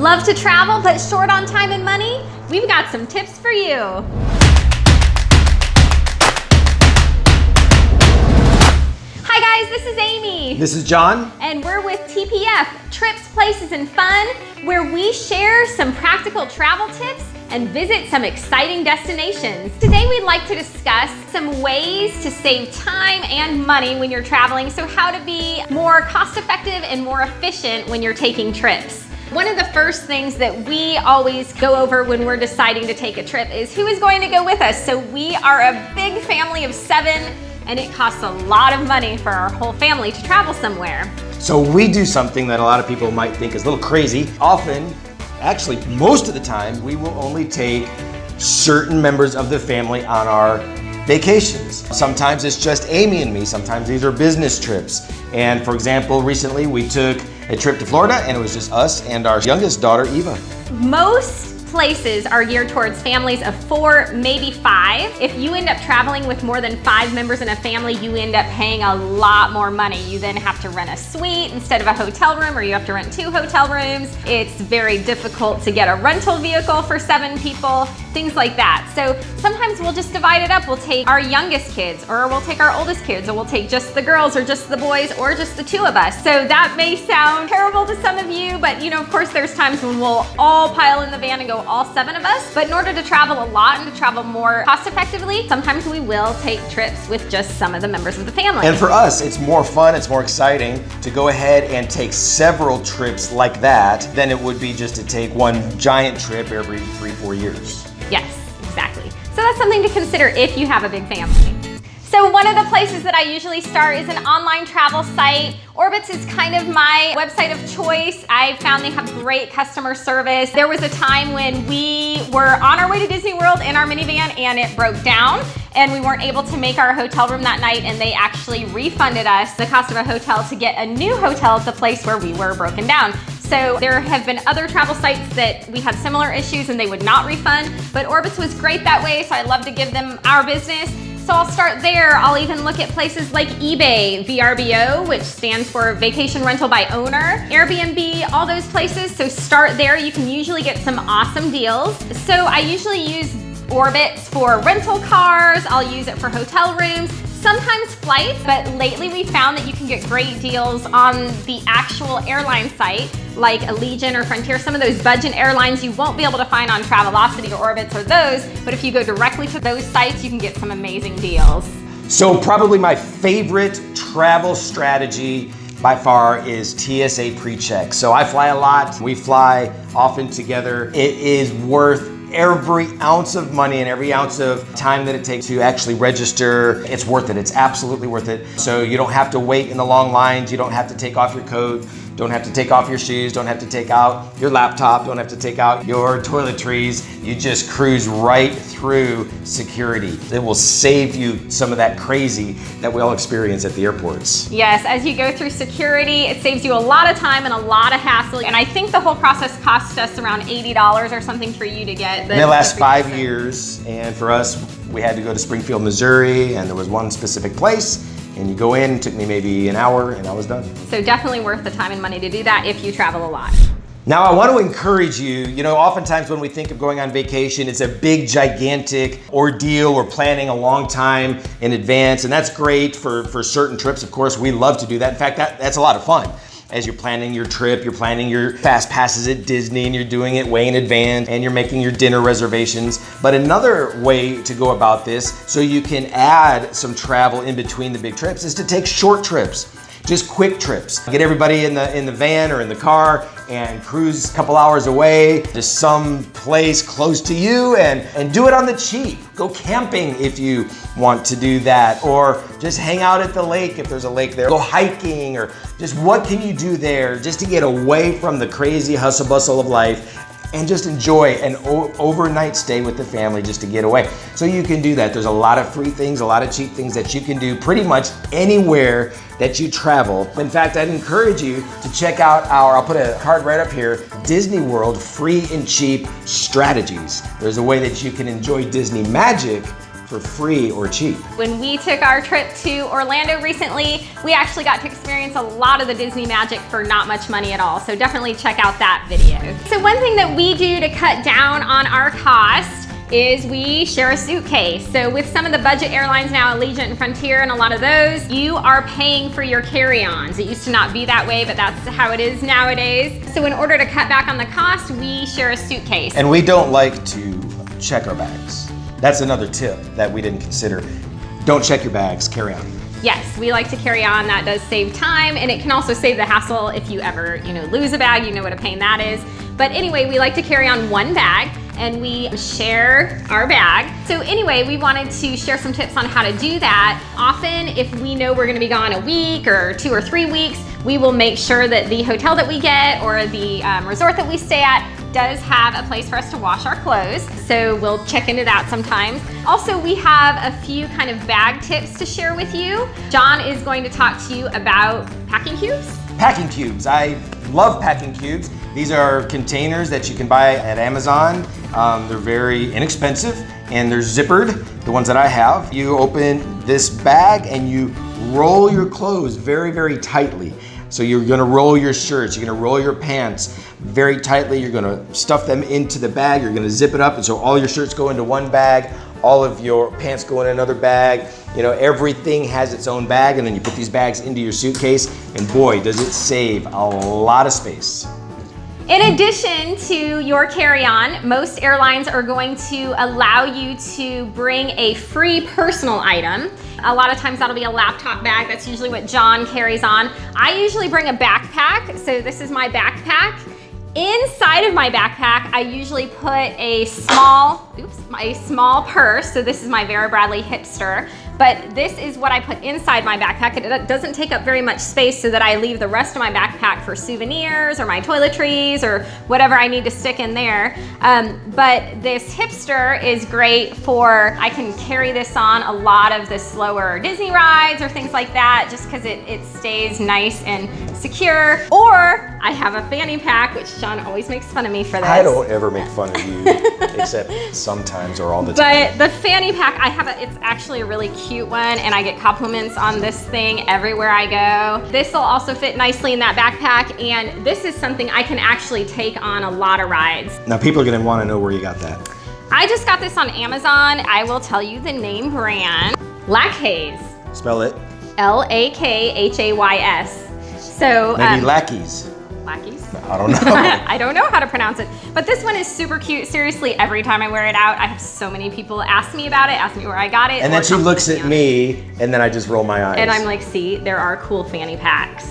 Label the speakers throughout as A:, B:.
A: Love to travel but short on time and money? We've got some tips for you. Hi guys, this is Amy.
B: This is John.
A: And we're with TPF, Trips, Places, and Fun, where we share some practical travel tips and visit some exciting destinations. Today we'd like to discuss some ways to save time and money when you're traveling, so how to be more cost-effective and more efficient when you're taking trips. One of the first things that we always go over when we're deciding to take a trip is who is going to go with us. So we are a big family of 7, and it costs a lot of money for our whole family to travel somewhere.
B: So we do something that a lot of people might think is a little crazy. Often, actually most of the time, we will only take certain members of the family on our vacations. Sometimes it's just Amy and me, sometimes these are business trips. And for example, recently we took a trip to Florida and it was just us and our youngest daughter, Eva.
A: Most places are geared towards families of 4, maybe 5. If you end up traveling with more than 5 members in a family, you end up paying a lot more money. You then have to rent a suite instead of a hotel room, or you have to rent 2 hotel rooms. It's very difficult to get a rental vehicle for 7 people, things like that. So sometimes we'll just divide it up. We'll take our youngest kids, or we'll take our oldest kids, or we'll take just the girls, or just the boys, or just the 2 of us. So that may sound terrible to some of you, but of course there's times when we'll all pile in the van and go all 7 of us. But in order to travel a lot and to travel more cost effectively, sometimes we will take trips with just some of the members of the family.
B: And for us, it's more fun, it's more exciting to go ahead and take several trips like that than it would be just to take one giant trip every 3-4 years.
A: Yes, exactly. So that's something to consider if you have a big family. So one of the places that I usually start is an online travel site. Orbitz is kind of my website of choice. I found they have great customer service. There was a time when we were on our way to Disney World in our minivan and it broke down and we weren't able to make our hotel room that night, and they actually refunded us the cost of a hotel to get a new hotel at the place where we were broken down. So there have been other travel sites that we had similar issues and they would not refund, but Orbitz was great that way, so I love to give them our business. So I'll start there. I'll even look at places like eBay, VRBO, which stands for Vacation Rental by Owner, Airbnb, all those places. So start there. You can usually get some awesome deals. So I usually use Orbitz for rental cars. I'll use it for hotel rooms, sometimes flights, but lately we found that you can get great deals on the actual airline site, like Allegiant or Frontier. Some of those budget airlines you won't be able to find on Travelocity or Orbitz or those, but if you go directly to those sites, you can get some amazing deals.
B: So probably my favorite travel strategy by far is TSA pre-check. So I fly a lot, we fly often together. It is worth every ounce of money and every ounce of time that it takes to actually register. It's worth it. It's absolutely worth it. So you don't have to wait in the long lines. You don't have to take off your coat. Don't have to take off your shoes. Don't have to take out your laptop. Don't have to take out your toiletries. You just cruise right through security. It will save you some of that crazy that we all experience at the airports.
A: Yes, as you go through security, it saves you a lot of time and a lot of hassle. And I think the whole process cost us around $80 or something for you to get.
B: They last 5 years, and for us, we had to go to Springfield, Missouri, and there was one specific place, and you go in, it took me maybe an hour, and I was done.
A: So definitely worth the time and money to do that if you travel a lot.
B: Now I want to encourage you, oftentimes when we think of going on vacation, it's a big, gigantic ordeal. We're planning a long time in advance, and that's great for certain trips. Of course, we love to do that. In fact, that's a lot of fun. As you're planning your trip, you're planning your fast passes at Disney, and you're doing it way in advance, and you're making your dinner reservations. But another way to go about this, so you can add some travel in between the big trips, is to take short trips. Just quick trips. Get everybody in the van or in the car and cruise a couple hours away to some place close to you and do it on the cheap. Go camping if you want to do that, or just hang out at the lake if there's a lake there. Go hiking, or just what can you do there just to get away from the crazy hustle bustle of life and just enjoy an overnight stay with the family just to get away. So you can do that. There's a lot of free things, a lot of cheap things that you can do pretty much anywhere that you travel. In fact, I'd encourage you to check out I'll put a card right up here, Disney World Free and Cheap Strategies. There's a way that you can enjoy Disney magic for free or cheap.
A: When we took our trip to Orlando recently, we actually got to experience a lot of the Disney magic for not much money at all. So definitely check out that video. So one thing that we do to cut down on our cost is we share a suitcase. So with some of the budget airlines now, Allegiant and Frontier and a lot of those, you are paying for your carry-ons. It used to not be that way, but that's how it is nowadays. So in order to cut back on the cost, we share a suitcase.
B: And we don't like to check our bags. That's another tip that we didn't consider. Don't check your bags, carry on.
A: Yes, we like to carry on. That does save time, and it can also save the hassle if you ever, lose a bag. You know what a pain that is. But anyway, we like to carry on one bag, and we share our bag. So anyway, we wanted to share some tips on how to do that. Often, if we know we're gonna be gone a week or 2 or 3 weeks, we will make sure that the hotel that we get or the resort that we stay at does have a place for us to wash our clothes. So we'll check into that sometimes. Also, we have a few kind of bag tips to share with you. John is going to talk to you about packing cubes.
B: Packing cubes. I love packing cubes. These are containers that you can buy at Amazon. They're very inexpensive and they're zippered, the ones that I have. You open this bag and you roll your clothes very, very tightly. So you're gonna roll your shirts, you're gonna roll your pants very tightly, you're gonna stuff them into the bag, you're gonna zip it up, and so all your shirts go into one bag, all of your pants go in another bag. Everything has its own bag, and then you put these bags into your suitcase, and boy, does it save a lot of space.
A: In addition to your carry-on, most airlines are going to allow you to bring a free personal item. A lot of times that'll be a laptop bag. That's usually what John carries on. I usually bring a backpack. So this is my backpack. Inside of my backpack, I usually put a small purse. So this is my Vera Bradley Hipster. But this is what I put inside my backpack. It doesn't take up very much space so that I leave the rest of my backpack for souvenirs or my toiletries or whatever I need to stick in there. But this Hipster is great for, I can carry this on a lot of the slower Disney rides or things like that, just because it stays nice and secure. Or I have a fanny pack, which John always makes fun of me for this.
B: I don't ever make fun of you, except sometimes or all the time.
A: But the fanny pack, it's actually a really cute one, and I get compliments on this thing everywhere I go. This will also fit nicely in that backpack, and this is something I can actually take on a lot of rides.
B: Now people are gonna wanna know where you got that.
A: I just got this on Amazon. I will tell you the name brand. Lackhays.
B: Spell it.
A: L-A-K-H-A-Y-S. So
B: maybe lackeys.
A: Lackeys?
B: I don't know.
A: I don't know how to pronounce it. But this one is super cute. Seriously, every time I wear it out, I have so many people ask me about it, ask me where I got it.
B: And then she looks at me, and then I just roll my eyes.
A: And I'm like, see, there are cool fanny packs.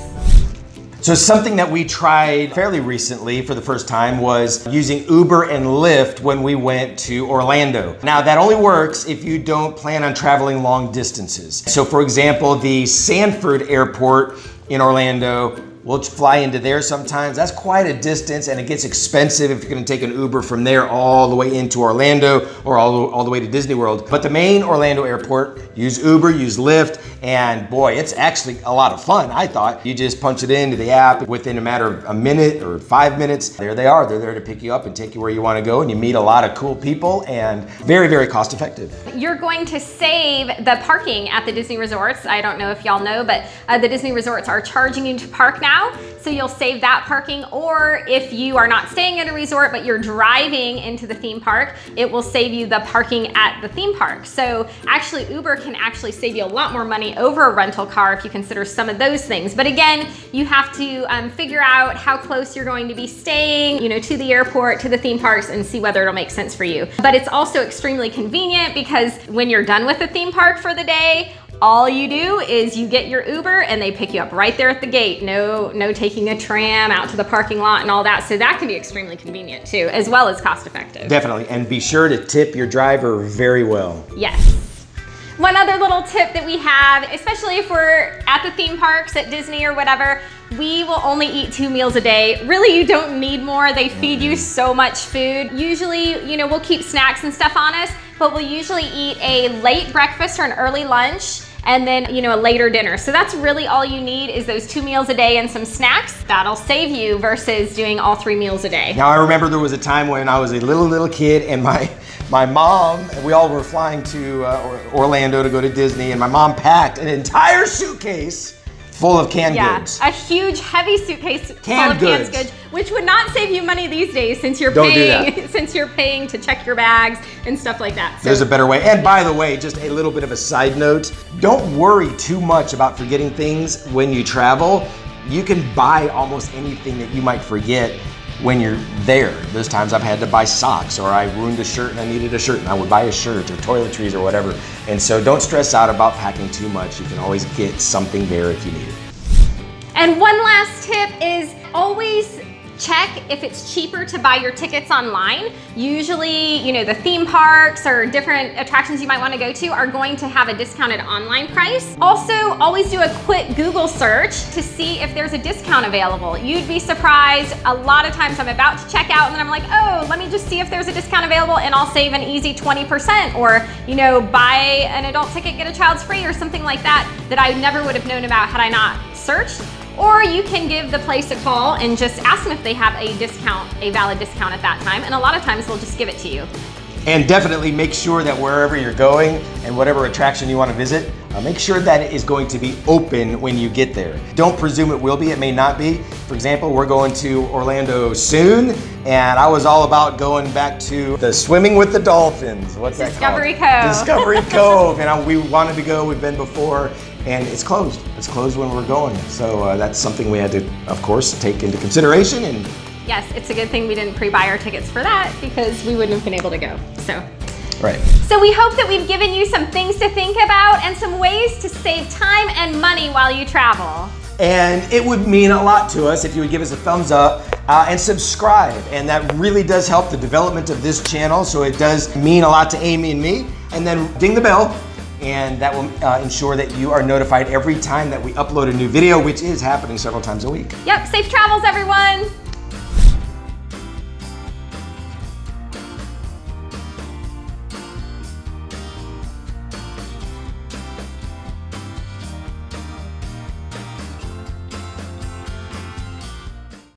B: So something that we tried fairly recently for the first time was using Uber and Lyft when we went to Orlando. Now that only works if you don't plan on traveling long distances. So for example, the Sanford Airport in Orlando, we'll fly into there sometimes. That's quite a distance, and it gets expensive if you're gonna take an Uber from there all the way into Orlando or all the way to Disney World. But the main Orlando airport, use Uber, use Lyft, and boy, it's actually a lot of fun, I thought. You just punch it into the app within a matter of a minute or 5 minutes. There they are. They're there to pick you up and take you where you wanna go, and you meet a lot of cool people, and very, very cost effective.
A: You're going to save the parking at the Disney resorts. I don't know if y'all know, but the Disney resorts are charging you to park now. So you'll save that parking, or if you are not staying at a resort but you're driving into the theme park, it will save you the parking at the theme park. So actually Uber can actually save you a lot more money over a rental car if you consider some of those things. But again, you have to figure out how close you're going to be staying, to the airport, to the theme parks, and see whether it'll make sense for you. But it's also extremely convenient because when you're done with the theme park for the day, all you do is you get your Uber and they pick you up right there at the gate. No taking a tram out to the parking lot and all that. So that can be extremely convenient too, as well as cost effective.
B: Definitely, and be sure to tip your driver very well.
A: Yes. One other little tip that we have, especially if we're at the theme parks at Disney or whatever, we will only eat 2 meals a day. Really, you don't need more. They feed you so much food. Usually, we'll keep snacks and stuff on us, but we'll usually eat a late breakfast or an early lunch, and then, you know, a later dinner. So that's really all you need is those 2 meals a day and some snacks. That'll save you versus doing all 3 meals a day.
B: Now I remember there was a time when I was a little kid and my mom, we all were flying to Orlando to go to Disney, and my mom packed an entire suitcase full of canned goods.
A: A huge, heavy suitcase full of canned goods, which would not save you money these days since you're paying to check your bags and stuff like that. So
B: there's a better way. And by the way, just a little bit of a side note, don't worry too much about forgetting things when you travel. You can buy almost anything that you might forget when you're there. There's times I've had to buy socks, or I ruined a shirt and I needed a shirt and I would buy a shirt or toiletries or whatever. And so don't stress out about packing too much. You can always get something there if you need it.
A: And one last tip is always check if it's cheaper to buy your tickets online. Usually, you know, the theme parks or different attractions you might want to go to are going to have a discounted online price. Also, always do a quick Google search to see if there's a discount available. You'd be surprised. A lot of times I'm about to check out and then I'm like, oh, let me just see if there's a discount available and I'll save an easy 20%, or, you know, buy an adult ticket, get a child's free, or something like that I never would have known about had I not searched. Or you can give the place a call and just ask them if they have a discount, a valid discount at that time. And a lot of times they'll just give it to you.
B: And definitely make sure that wherever you're going and whatever attraction you want to visit, make sure that it is going to be open when you get there. Don't presume it will be, it may not be. For example, we're going to Orlando soon, and I was all about going back to the swimming with the dolphins. What's that called?
A: Discovery Cove.
B: Discovery Cove. And we wanted to go, we've been before, and it's closed. It's closed when we're going. So that's something we had to, of course, take into consideration. And
A: yes, it's a good thing we didn't pre-buy our tickets for that, because we wouldn't have been able to go.
B: Right.
A: So we hope that we've given you some things to think about and some ways to save time and money while you travel.
B: And it would mean a lot to us if you would give us a thumbs up and subscribe. And that really does help the development of this channel. So it does mean a lot to Amy and me. And then ding the bell, and that will ensure that you are notified every time that we upload a new video, which is happening several times a week.
A: Yep, safe travels, everyone.